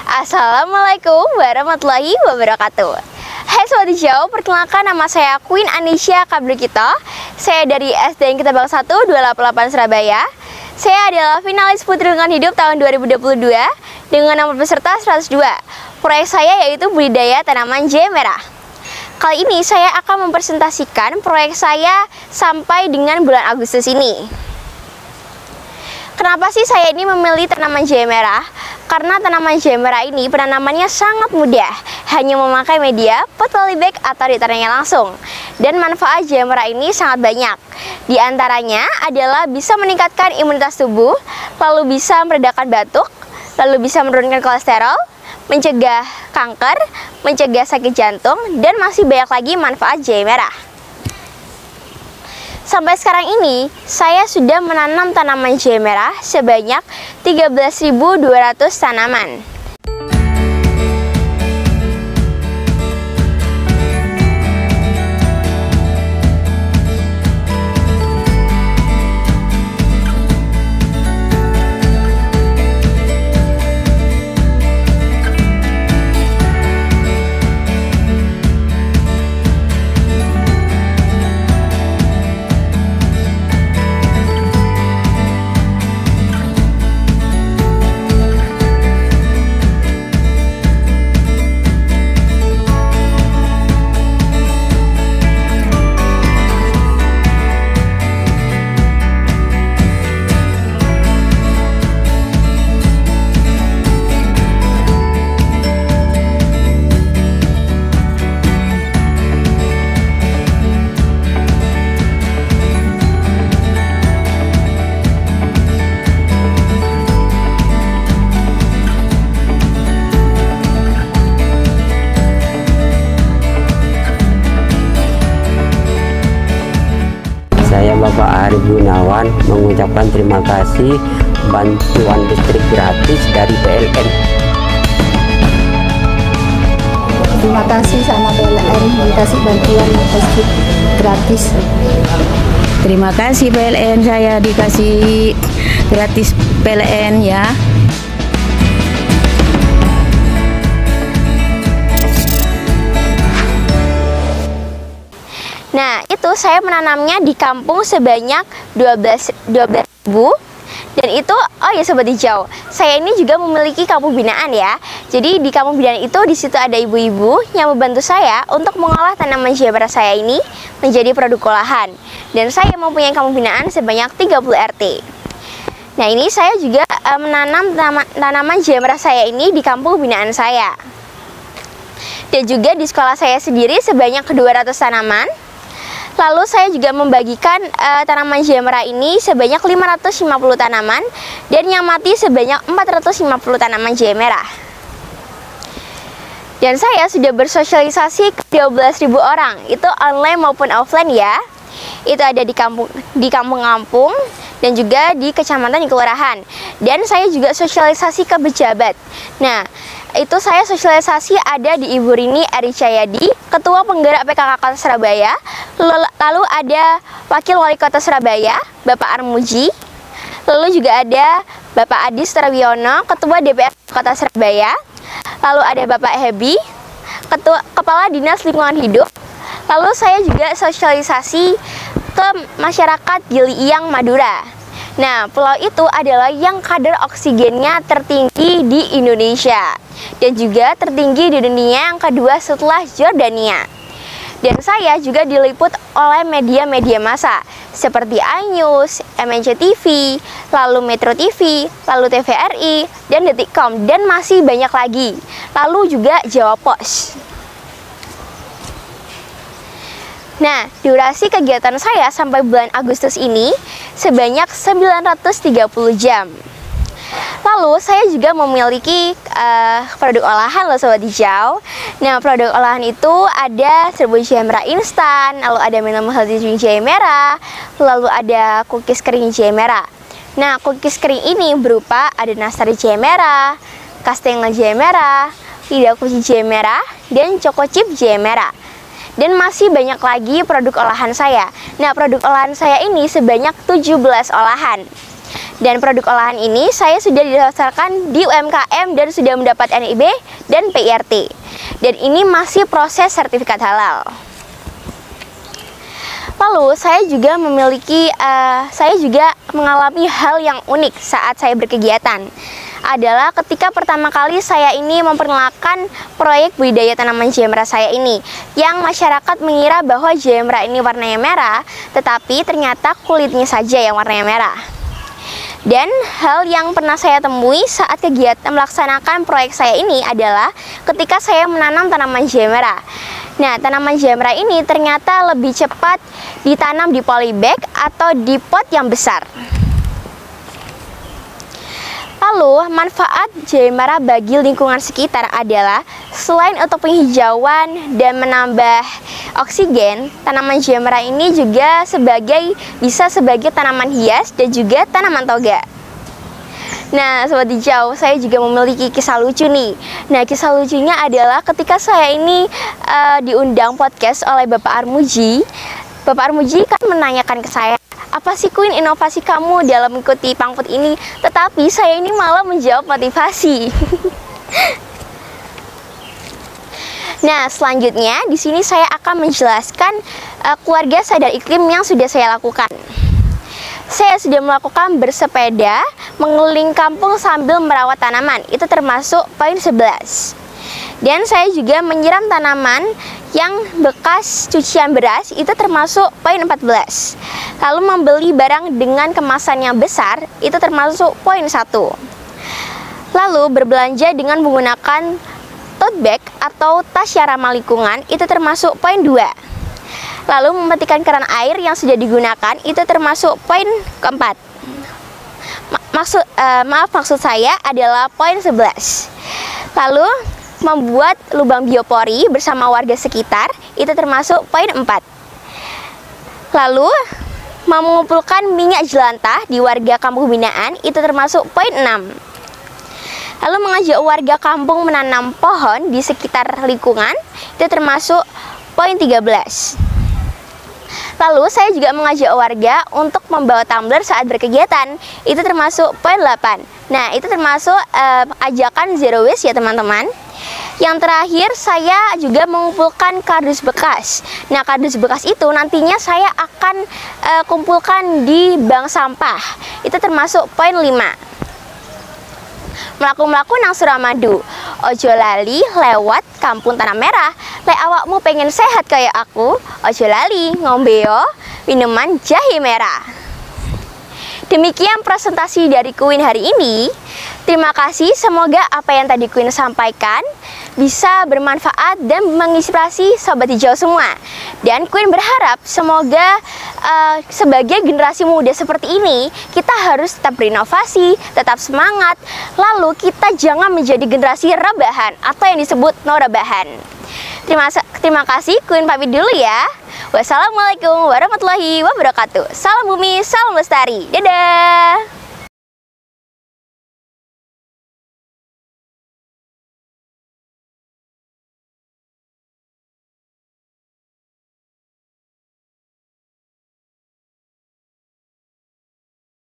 Assalamualaikum warahmatullahi wabarakatuh. Hai Sobat Hijau, perkenalkan nama saya Queen Anisha Kabrikito. Saya dari SDN Kita Bangsa 1 288 Surabaya. Saya adalah finalis Putri Lingkungan Hidup tahun 2022 dengan nomor peserta 102. Proyek saya yaitu budidaya tanaman jahe merah. Kali ini saya akan mempresentasikan proyek saya sampai dengan bulan Agustus ini. Kenapa sih saya ini memilih tanaman jahe merah? Karena tanaman jahe merah ini penanamannya sangat mudah, hanya memakai media, pot polybag atau ditanamnya langsung. Dan manfaat jahe merah ini sangat banyak. Di antaranya adalah bisa meningkatkan imunitas tubuh, lalu bisa meredakan batuk, lalu bisa menurunkan kolesterol, mencegah kanker, mencegah sakit jantung, dan masih banyak lagi manfaat jahe merah. Sampai sekarang ini, saya sudah menanam tanaman jahe merah sebanyak 13.200 tanaman. Saya Bapak Arif Gunawan mengucapkan terima kasih bantuan listrik gratis dari PLN. Terima kasih sama PLN dikasih bantuan listrik gratis. Terima kasih PLN, saya dikasih gratis PLN ya. Nah, itu saya menanamnya di kampung sebanyak 12.000. Dan itu, oh ya Sobat Hijau, saya ini juga memiliki kampung binaan ya. Jadi di kampung binaan itu di situ ada ibu-ibu yang membantu saya untuk mengolah tanaman jahe merah saya ini menjadi produk olahan. Dan saya mempunyai kampung binaan sebanyak 30 RT. Nah, ini saya juga menanam tanaman jahe merah saya ini di kampung binaan saya. Dan juga di sekolah saya sendiri sebanyak 200 tanaman. Lalu saya juga membagikan tanaman jahe merah ini sebanyak 550 tanaman dan yang mati sebanyak 450 tanaman jahe merah. Dan saya sudah bersosialisasi ke 12.000 orang, itu online maupun offline ya. Itu ada di kampung-kampung dan juga di kecamatan di kelurahan. Dan saya juga sosialisasi ke pejabat. Nah, itu saya sosialisasi ada di Ibu Rini Aricayadi, Ketua Penggerak PKK Kota Surabaya. Lalu ada Wakil Wali Kota Surabaya, Bapak Armuji. Lalu juga ada Bapak Adi Surawiono, Ketua DPR Kota Surabaya. Lalu ada Bapak Hebi, Kepala Dinas Lingkungan Hidup. Lalu saya juga sosialisasi ke masyarakat Gili Iyang, Madura. Nah, pulau itu adalah yang kadar oksigennya tertinggi di Indonesia dan juga tertinggi di dunia yang kedua setelah Jordania. Dan saya juga diliput oleh media-media massa seperti iNews, MNC TV, lalu Metro TV, lalu TVRI, dan Detikcom, dan masih banyak lagi. Lalu juga Jawa Pos. Nah, durasi kegiatan saya sampai bulan Agustus ini sebanyak 930 jam. Lalu saya juga memiliki produk olahan loh Sobat Hijau. Nah, produk olahan itu ada serbuk jahe merah instan, lalu ada minum healthy drink jahe merah, lalu ada cookies kering jahe merah. Nah, cookies kering ini berupa ada nastar jahe merah, kastengel jahe merah, lidah kucing jahe merah, dan choco chip jahe merah. Dan masih banyak lagi produk olahan saya. Nah, produk olahan saya ini sebanyak 17 olahan. Dan produk olahan ini saya sudah didaftarkan di UMKM dan sudah mendapat NIB dan PIRT. Dan ini masih proses sertifikat halal. Lalu saya juga mengalami hal yang unik saat saya berkegiatan. Adalah ketika pertama kali saya ini memperkenalkan proyek budidaya tanaman jemera saya ini, yang masyarakat mengira bahwa jemera ini warnanya merah, tetapi ternyata kulitnya saja yang warnanya merah. Dan hal yang pernah saya temui saat kegiatan melaksanakan proyek saya ini adalah ketika saya menanam tanaman jemera. Nah, tanaman jemera ini ternyata lebih cepat ditanam di polybag atau di pot yang besar. Lalu, manfaat jemera bagi lingkungan sekitar adalah selain untuk penghijauan dan menambah oksigen, tanaman jemera ini juga bisa sebagai tanaman hias dan juga tanaman toga. Nah, Sobat Hijau, saya juga memiliki kisah lucu nih. Nah, kisah lucunya adalah ketika saya ini diundang podcast oleh Bapak Armuji. Bapak Armuji kan menanyakan ke saya, apa sih Queen inovasi kamu dalam mengikuti Pangput ini? Tetapi saya ini malah menjawab motivasi. Nah, selanjutnya di sini saya akan menjelaskan keluarga sadar iklim yang sudah saya lakukan. Saya sudah melakukan bersepeda mengeliling kampung sambil merawat tanaman. Itu termasuk poin 11. Dan saya juga menyiram tanaman yang bekas cucian beras. Itu termasuk poin 14. Lalu membeli barang dengan kemasan yang besar. Itu termasuk poin 1. Lalu berbelanja dengan menggunakan tote bag atau tas yang ramah lingkungan. Itu termasuk poin 2. Lalu mematikan keran air yang sudah digunakan, itu termasuk poin keempat. Maksud saya adalah poin 11. Lalu membuat lubang biopori bersama warga sekitar, itu termasuk poin 4. Lalu mengumpulkan minyak jelantah di warga kampung binaan, itu termasuk poin 6. Lalu mengajak warga kampung menanam pohon di sekitar lingkungan, itu termasuk poin 13. Lalu saya juga mengajak warga untuk membawa tumbler saat berkegiatan. Itu termasuk poin 8. Nah, itu termasuk ajakan zero waste ya teman-teman. Yang terakhir, saya juga mengumpulkan kardus bekas. Nah, kardus bekas itu nantinya saya akan kumpulkan di bank sampah. Itu termasuk poin 5. Melaku-melaku nang Suramadu, ojo lali lewat kampung Tanah Merah. Lek awakmu pengen sehat kayak aku, ojo lali ngombeo minuman jahe merah. Demikian presentasi dari Queen hari ini. Terima kasih, semoga apa yang tadi Queen sampaikan bisa bermanfaat dan menginspirasi Sobat Hijau semua. Dan Queen berharap semoga sebagai generasi muda seperti ini, kita harus tetap berinovasi, tetap semangat, lalu kita jangan menjadi generasi rebahan atau yang disebut no rebahan. Terima kasih, Queen pamit dulu ya. Wassalamualaikum warahmatullahi wabarakatuh. Salam bumi, salam lestari. Dadah.